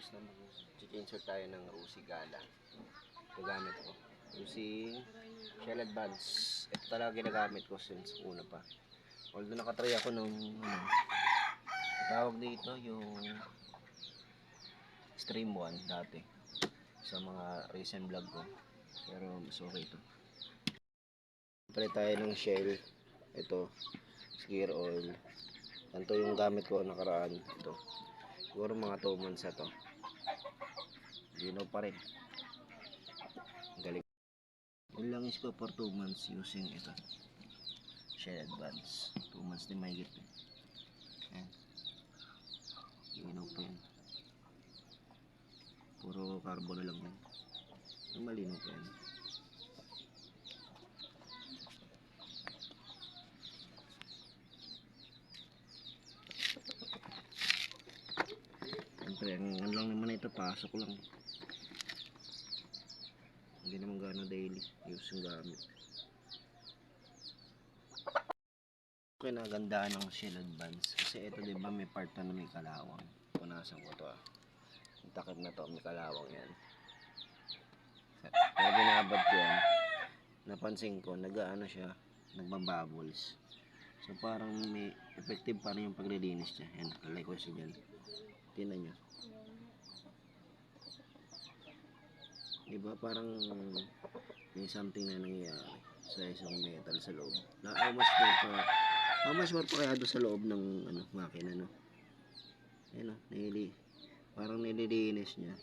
guys na mag-insert tayo ng Rusi Gala. Ito gamit ko. Rusi Shell Advance. Ito talaga ginagamit ko since una pa. Although nakatry ako nung tawag dito yung Stream 1 dati sa mga recent vlog ko. Pero mas okay ito. Try tayo ng Shell. Ito, gear oil. Ganito yung gamit ko nakaraan. Ito. Siguro mga 2 months na to. Linaw pa rin. Galing. Yun lang is ko for 2 months using ito. Shell Advance. 2 months din mahigit. Ayan. Linaw pa yun. Puro carbon na lang yun. Malinaw pa yan. Siyempre, ang lang naman ito, pasok lang. Hindi naman gano'n daily use yung gamit. Okay, nagandaan ng Shell Advance. Kasi ito diba may part na may kalawang. Punasan ko to Yung takip na to, may kalawang yan. Pero binabad ko yan. Napansin ko, nag-ano siya, nagbabubbles. So parang may effective pa rin yung paglilinis niya. Yan, lalay ko siya dyan. Tingnan nyo. Diba parang may something na nangyayari sa isang metal sa loob. How much more pa kaya doon sa loob ng makina, no? Ayun, parang nililinis niya.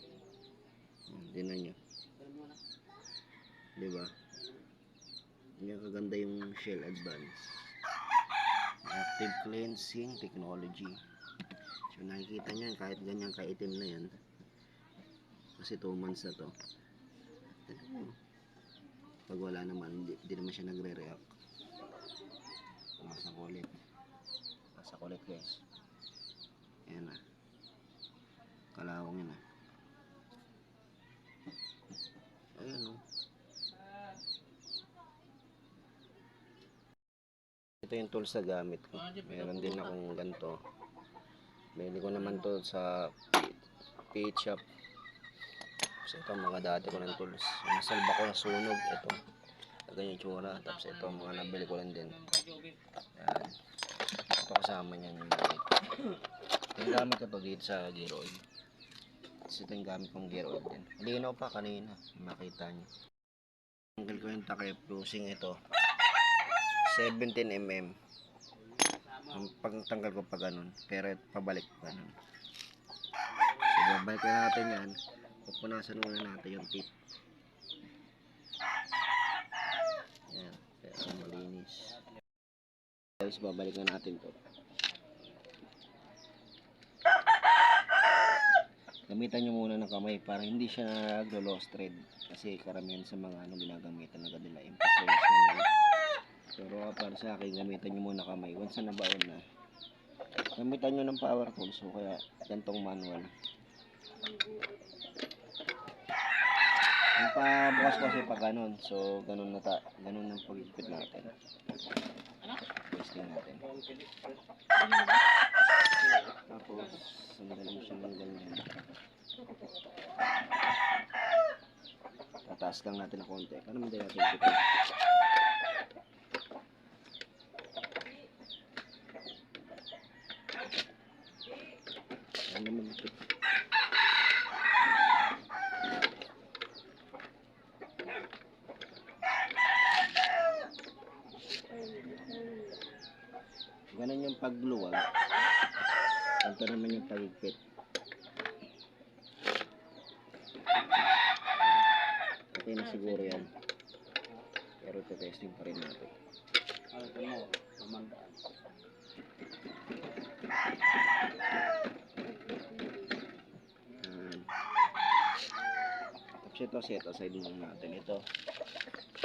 Tingnan nyo. Diba? Yan kaganda yung Shell Advance. Active cleansing technology. So nakikita nyo kahit ganyan kaitim na yan. Kasi 2 months na to. Pag wala naman, hindi naman siya nagre-react. Masak ulit. Masak ulit guys. Ayan na. Kalawang yun na. Ayan o. Ito yung tools na gamit ko. Meron din akong ganito. Bili ko naman to sa PH shop. So ito mga dati ko ng tools. Nasalba ko na sunog. Ito. Ganyan yung tsura. Tapos ito mga nabili ko lang din. Ayan. Ito kasama niyan yung gamit. Yung gamit ko to dito sa gear oil. Tapos ito yung gamit kong gear oil din. Malinaw pa kanina. Makita nyo. Tanggal ko yung takip. Using ito. 17mm. Ang pagtanggal ko pa ganun. Pero pabalik ganun. So babalik natin yan. Pupunasan muna natin yung tip. Ayan. Pero malinis. Guys, babalik na natin to. Gamitan nyo muna ng kamay para hindi siya naglo-lost thread. Kasi karamihan sa mga ginagamitan na nila emphasize nyo. Pero para sa akin, gamitan nyo muna kamay. Once na nabaon na, gamitan nyo ng power tools. So kaya gantong manual. Ang pabukas kasi pa ganun. So ganun ang pag-ipit natin. Testing natin. Tapos sandali mo siya ng ganyan. Tataas lang natin ng konti. Para hindi natin ipit. Ano naman ito? Ganun yung pagluwag. Ito naman yung pagigpit. Okay na siguro yan. Pero testing pa rin natin. Ito mo, pamandaan. Tapos ito, set aside lang natin. Ito,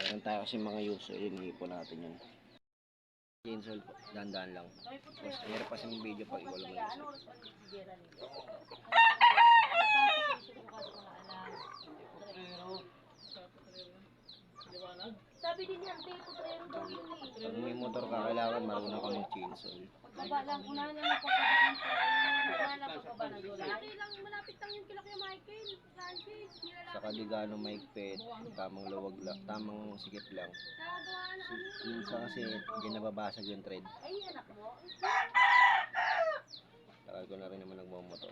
meron tayo kasi mga user, iniipon natin yun. Install po, dahan-dahan lang. Tapos meron pa yung video pag ikaw lang mag-install. Sabi din niya, hindi po trero daw yun eh. Pag may motor ka, kailangan marunong ka mag-chainsaw. Baba lang, unahan lang ang pagkakang sa unahan lang pagkaba ng dola. Malapit lang yung kilaki Saka di gaano maigpit, tamang luwag lang, tamang sikip lang. Minsan kasi di nababasag yung thread. Ay, anak mo. Tagal ko na rin naman nagmamotor.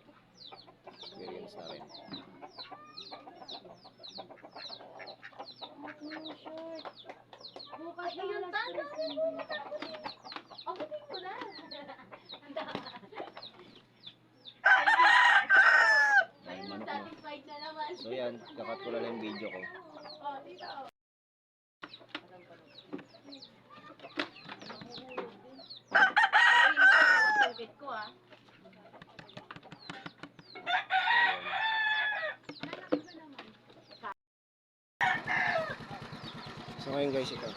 Experience na rin. Bukas na alas 3. Abutin mo na. Ay, manok mo. Satisfied na naman. So yan, kakat ko na lang yung video ko. Oh, dito. Service ko ah. So ngayon guys, ito.